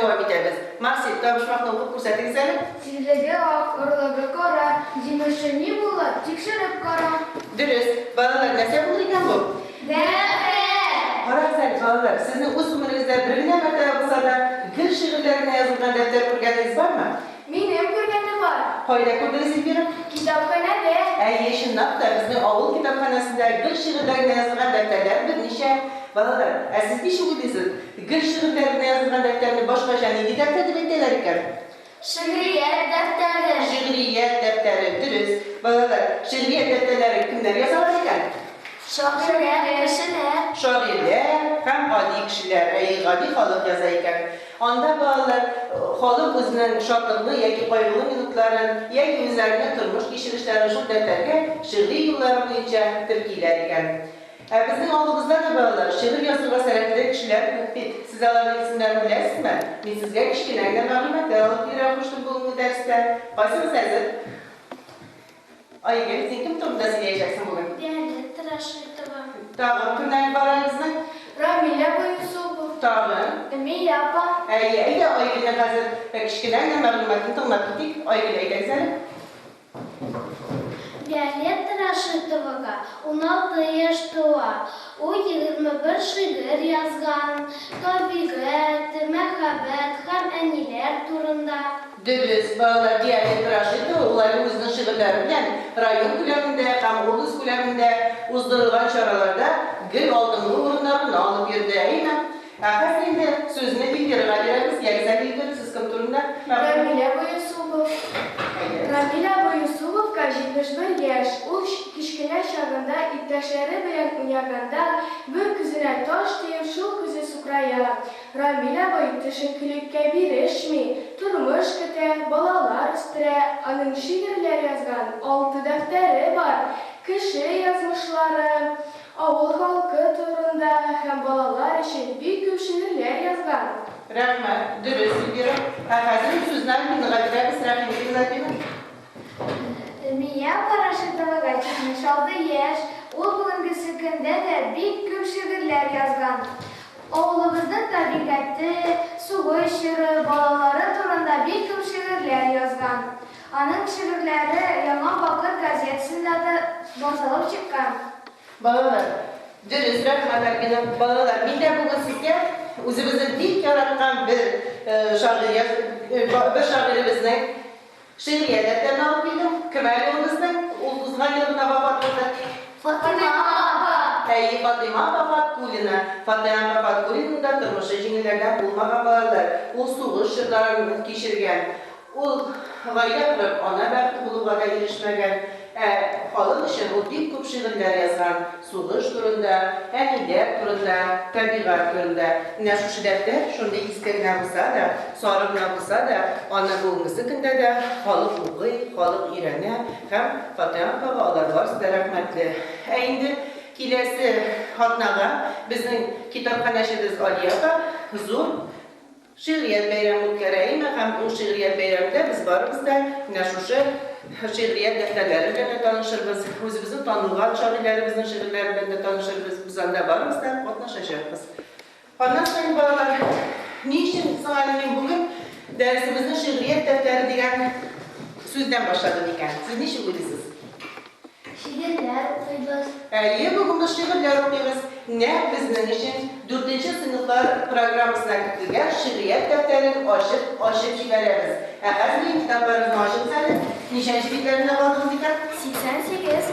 devam ederiz. Maksit, danışmakla okuyup ko'rsatingiz ana. Sizlege ak, oralarga qara, jimishini bo'lib, tekshirib qara. Dürüst, balalar nese bulurken bu? Defter. Qarasang, balalar, sizni o'z umringizda birgina marta bo'lsa da gil shi'rlarida yozilgan defter ko'rganingiz bormi? Mening ko'rganim bor. Qayda ko'rdingiz ilgari? Kitobxonada. Shundaqda bizni ovul kitobxonasida gil shi'rlarida yozilgan defterlar bir necha. Balalar, siz ish o'ylaysiz, gil shi'rlarida yozilgan defterni boshqacha nega defter deb aytadilar ekan? Shi'riyat defteri. Shi'riyat defteri, dürüst. Balalar, shi'riyat defterlari kimlar yozalar ekan? Shoirlar, kishilar. Shoirlar ham oddiy kishilar, oddiy xalq yozar ekan. Onda bolalar xalq o'zining shodlig'i yoki qayg'uli minutlarini yoki o'zlarining turmush kechirishlarini shu defterga she'riy yo'llar bo'yicha tirkiylar ekan. Bizning oldimizda da bolalar she'r yozuvi san'atida kishilar ko'p. Siz ularning ismlarini bilasizmi? Men sizga kichkinagina ma'lumotlar olib beraman bugungi darsda. Qaysingiz hozir? Oygul, sen kim turmda söyleyeceksin bugün? Değerli Tıraşlıkова. Tamam, kimden ibarenizden? Ramila Boyusubov. Tamam. Emilya Apa. Ayda Oygul'la hazır kichkinagina ma'lumotni tinglab ketdik. Oygul aytsangiz. Değerli Tıraşlıkova 16 yaşta o 21 şiir yazgan. Tabiat, muhabbet, hem eniler turunda. Dürüst, balalar diğerleri tıraşıydı. Onların o'zining şiirlari bilan rayon ko'lamida, ham ulus ko'lamida uzdurulgan choralarda gil oldingi o'rinlarini olib yurdi. Aynan. Hozir endi so'zni ilgariga beramiz. Yaksan ilgari siz kim turunda? Ramila Boyusubov. Ramila Boyusubovga 71 yaş. U kichkina chog'ida iпташлari bilan o'ynaganda bir ko'zini tosh deb shu ko'zi sukraya. Ramila Boy tashakkuluga berishmi, turmush kete, bolalar ustira uning she'rlar yozgan 6 defteri bor. Kishi yozmishlari, avul xalqi turida ham bolalar uchun bek ko'p she'rlar yozgan. Rahmat, dürüst ilgari. Hozir so'zlarni ming'adiramiz, rahmingizni Miya Parashitovaga 76 yaş. U bugungi kunda da bek ko'p she'rlar yozgan. Oğlumuzda tabiatı, suvi she'ri, bolalari turida bek ko'p she'rlar yozgan. Uning she'rlari Yomon Boqir gazetasida da bosilib chiqqan. Balalar, dürüst rahmatlar balalar. Menda bugun sizga o'zimizni dil yaratgan bir shoirimizning she'riyat defterini olib keldim. Kimligimizning o'zgan yilida vafot bo'ldi. Fatima Apa. Fatima Bafatkulina. Fatima Bafatkulina da turmushi yengillardan bo'lmagan bolalar. U so'g'ish shirlarini kechirgan. U g'oya qilib ona baxti bo'lug'iga erishmagan. Xalq uchun o'tib ko'p she'rlar yozgan. So'g'ish turida, anilar turida, tabiat turida. Mana shu defter shunday iskagina bo'lsa-da, sog'lig'ina bo'lsa-da, ona bo'lmasa kunda da xalq o'qiy, xalq irana ham Fatima bolalar bor, sizlar rahmatli. Endi kelasi xotnaga bizning kitobxonachimiz Oliyaga huzur she'riyat bayrami o'tkazaymi ham bu she'riyat bayramida biz borimizda mana shu she'riyat defterlari bilan tanishamiz, o'zimizning tanilgan shoirlarimizning she'rlari bilan tanishamiz, biz unda borimizda qatnashamiz. Ondan so'ng bolalar, niçin men bugun darsimizni she'riyat defteri degan so'zdan boshladim ekan. Siz nechta o'ylaysiz? She'rlar o'qiymiz. Bugun biz she'rlar o'qiymiz. Ne bizning uchun 4-sinflar programmasida kiritilgan she'riyat defterini ochib chiqaramiz. Hozir kitoblarimizni ochib nechanchi betlarni oldingiz ekan? 88.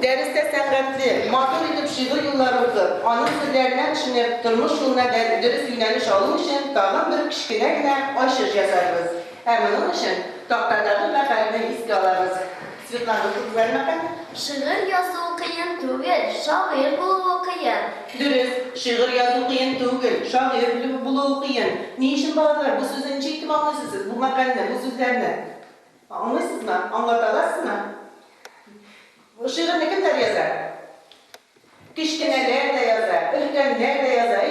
Darsda san'atli, motor etib she'r yo'llari o'qib, onun so'zlarini tushunib, turmush yo'lida durust yo'nalish olish uchun tag'in bir kichkinagina ochish yasaymiz. Buning uchun to'xtadagi raqamni esga olamiz. Svetlana Kuzlarnaka. She'r yozuv qiyin tugul, shoir bo'lish qiyin. Durust, she'r yozuv qiyin tugul, shoir bo'lish qiyin. Niçin bolalar bu so'zni chekib olmaysiz? Bu maqolni, bu so'zlarni. Anlaysizmi? Anlata olasizmi? Bu she'rni kimlar yozar? Kichkinalar da yozar, ulkanlar da yozar.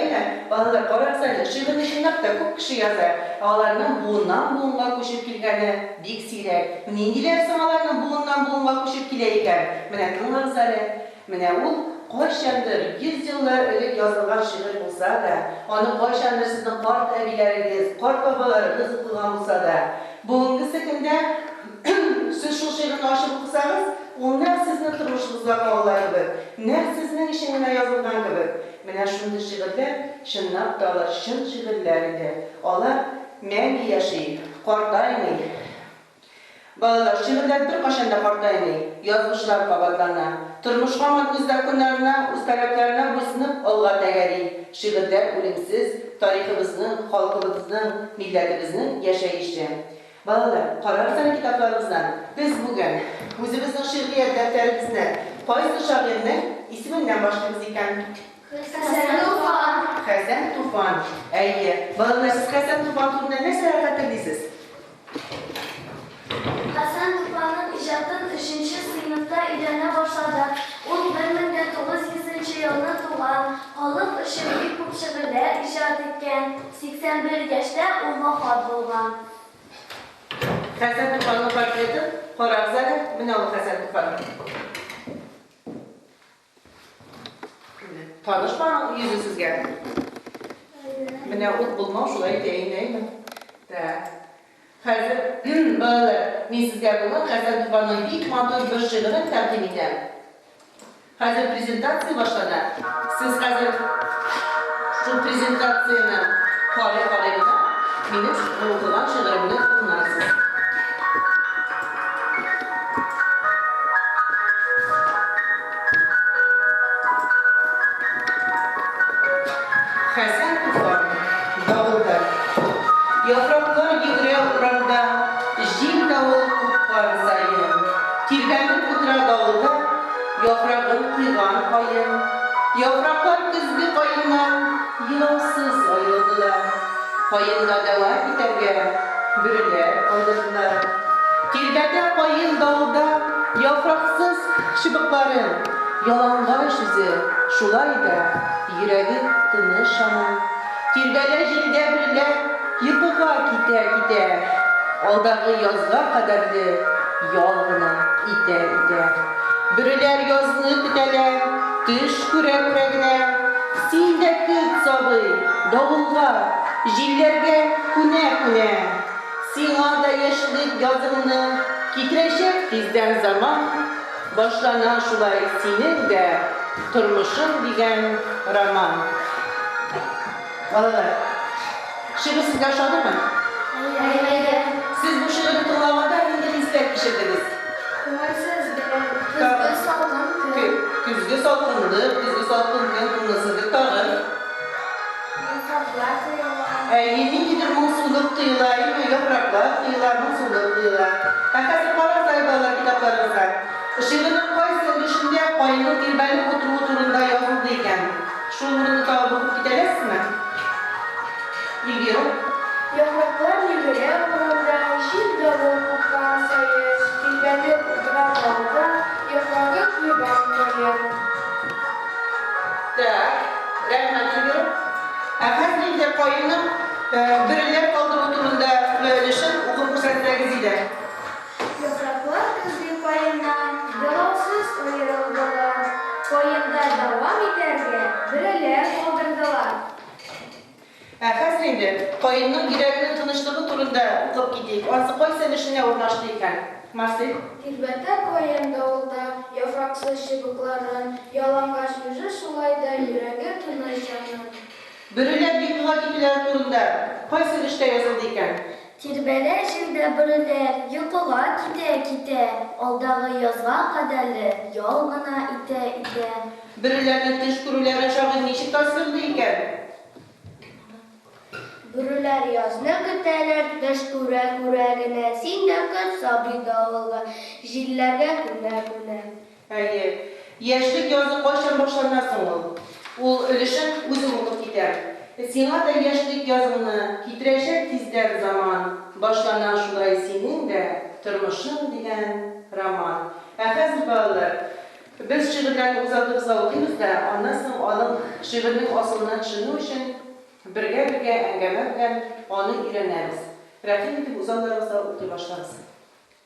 Bolalar qarasanglar, she'rni shunaqda ko'p kishi yozar. Ularning buvinga qo'shib kelgani bek siyrak. Nega ularning buvinga qo'shib kelar ekan? Mana tinglarsizlar. Mana u Qo'yshandir 100 yillar ilk yozilgan she'r bo'lsa da, uni qo'yshandir sizning qort abilaringiz, qort bobolaringiz o'qigan bo'lsa da, bugungi kunda siz shu she'rni oshib o'qisangiz, unda sizning turmushingizga qolgan gibi, ne sizning ishingizga yozilgan gibi. Mana shunday she'rlar, shinnab da'lar, shin she'rlar edi. Ular mangu yashaydi, qortaymaydi. Balalar she'rlar bir qachonda qortaymaydi, yozg'ishlar qabatlanadi. Turmush hamon o'zlar kunlarına, o'z talablarına bo'ysunib olg'a tagari. She'rlar o'limsiz, tariximizning, xalqimizning, millatimizning yashayishi. Balalar, qararsan kitoblarimizdan biz bugun o'zimizning she'riyat daftarimizni qaysi shoirning ismi bilan boshlaymiz ekan? Hasan Tufan. Ayye, balalar siz Hasan Tufan turida narsa xatirlaysiz? Hasan Tufan'ın icadını 3. sınıfta öğrenmeye başladı. O 1900 yılında doğan, halk şiiri şiirler icat etken, 81 yaşta vefat olgan. Hasan Tufan'ın portreti Qo'rg'izada, mana bu Hasan Tufan. Tanışma yüzü sizga. Mana o't bulmoq shulay deyinaymi? Da. Hozir bolalar, men sizga bugun Hasan Tufanning ilk motor bir she'rini taqdim etaman. Hozir prezentatsiya boshlanadi. Siz hozir shu prezentatsiyani qo'llayapsizmi? Meni o'qigan she'rimni o'qiysiz. Hasan Tufan, davulda. Yapraklar yig'rar uramda, jil davul qo'qqan sayin. Tirganib o'tirar davulda, yaprog'im quygan qoyin. Yapraklar kuzgi qoyindan yilovsiz oyildilar. Qoyinda davom etarga birilar oldirdilar. Tirgada qoyin davulda, yaproqsiz shibiqlarim. Yalang'och yuzi, shulayda yuragi tinish ana. Tirgada jilda birilar yiqiga keta. Oldagi yozga qadarli yolg'ina ita. Birilar yozni kutalar, tish kurak-kurakna. Senda kut sobi, davulga, jillarga kuna. Singada yoshlik yozimni titrashib bizdan zaman. Başlanan şulay senin de turmuşun degan roman. Balalar, şiiri siz yaşadınız mı? Hayır. Siz bu şiiri tınlamada İngilizce pişirdiniz. Küzgü salkındı, tınlasızlık tağır. Yeminlidir musuluk kıyılar, yapraklar, kıyılar, musuluk kıyılar. Kakası para saybalar kitaplarımızda. Şiirinin qaysi dışında qoyinning tilbanib o'tiruvturunda yozildi ekan. Shu o'rinni topib o'qib ketasizmi? Ilgari. Yapraklar yig'rar uramda, jil davul qo'qqan sayin. Tirganib o'tirar davulda, yaprog'i quygan qoyin. Tak, rahmat Ilgari. Aslida qoyinning birilar qoldirib o'tirunda o'qishni o'qib ko'rsatsangiz edi. Yapraklar kuzgi qoyindan yilovsiz ayrildilar. Qoyinda davom etarga birilar qoldirdilar. Aslida qoyinning yuragining tinishligi turida o'qib ketdik. Onsi qo'y sanishini o'rnashdi ekan. Marsil. Tirgada qoyin davulda, yaproqsiz shibiqlarin, yalang'och yuzi shulayda yuragi tinish ana. Birilar yiqiga ketilar turida qo'y sanishda yozildi ekan. Tirbele şimdi biriler yuqıga kite. Oldagi yozga qadarli yolg'ina ite. Birilarning tish kurulari shoir nechik tasvirli ekan. Biriler yozni kutalar tish kuragina. Senda kut sobi davulga, jillarga kuna. Ayy, yoshlik yozi qachon boshlanmasin u. U o'lishim o'zim o'qib ketar. Senga da yoshlik yozini titrashib tizlar zaman. Başlanan şulay senin de turmushing degan roman. Hozir bolalar, biz she'rlarni o'zimiz o'qiymiz-da, ondan so'ng olim she'rning aslini tushunish uchun birga angama bilan uni o'rganamiz. Rahim deb o'zlarimizda o'qiy boshlaymiz.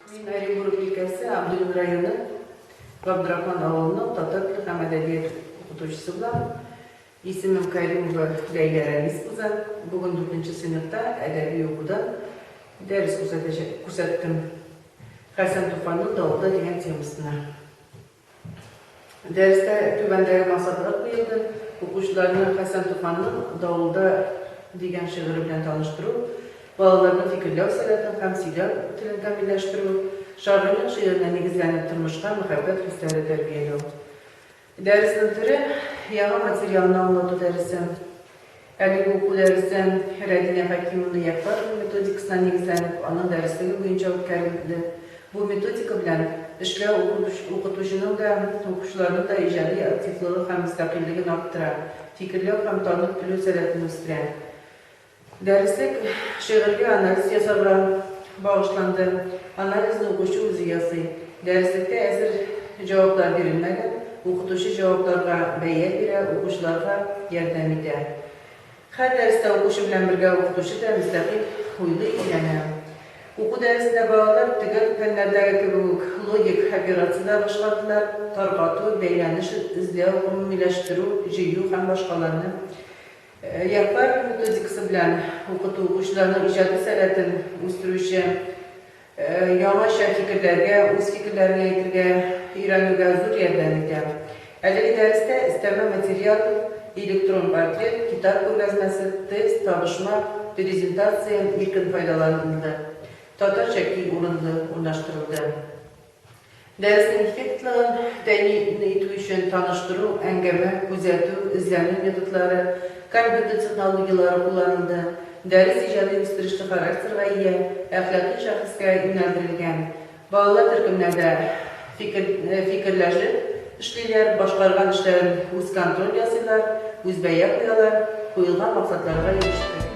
Seminariy guruh bekasi Abdulrahim rayoni Abdurahmon ovulning Tatar hamada okutuvchisi bilan. İsmim Karimova Leyla Reis Kuzan. Bugün 4. sınıfta edebi okudan ders kursatdım. Hasan Tufan'ın Dağılda degan temasına. Derste tübendeki maksatlar koyuldu. Okuşlarını Hasan Tufan'ın Dağılda degan şiiri bilen tanıştırıp, balalarını fikirler sıralatıp, hem silah tilinden birleştirip, şarkının şiirine negizlenip turmuşka muhabbet hisleri terbiyeliyor. Dersin türü, yağı materyalını anlatı dersin. Eli oku dersin, Redine Hakimini yapar, metodikasına negizlenip, ana dersleri boyunca ötkərildi. Bu metodika bilen işle okutuşunun da, okuşlarının da icadi aktifliği hem müstakilliğini arttıran, fikirler hem tanık tülü seyretini üstüren. Derslik şiirli analiz yazarlar bağışlandı. Analizin okuşu uzayası. Derslikte esir cevaplar verilmeden, okutuşu cevaplarga beyye bire, okuşlarga yardım eder. Her derste okuşu bilen birge okutuşu da müstakil huylu ilgilenir. Oku dersine bağlar, tıgıl fenlerdeki logik operasyonlar başladılar, tarqatı, beyleniş, izlev, umumileştiru, jiyu hem başkalarını yapar metodikası bilen okutuşlarının icadi sənətin üstürüşü, yavaş fikirlerge, öz fikirlerine yetirge, İranlıga zor yardım eder. Əli derste isteme materyal, elektron portret, kitap ko'rgazmasi, test, tanışma, prezentasiya erkin faydalanıldı. Tatar şekli orunlaştırıldı. Dersin effektliğin təyin etü üçün tanıştırı, əngəmə, gözətü, izlənim metodları, kompüter texnologiyaları kullanıldı. Ders icadi üstürüşlü karakterga ega, ahlaki şahısga yöneldirilgan. Balalar türkümlerde fikirleşip, işleyler, başqargan işlerin öz kontrol yasılar, öz beyye koyalar, koyulgan maksatlarga erişti.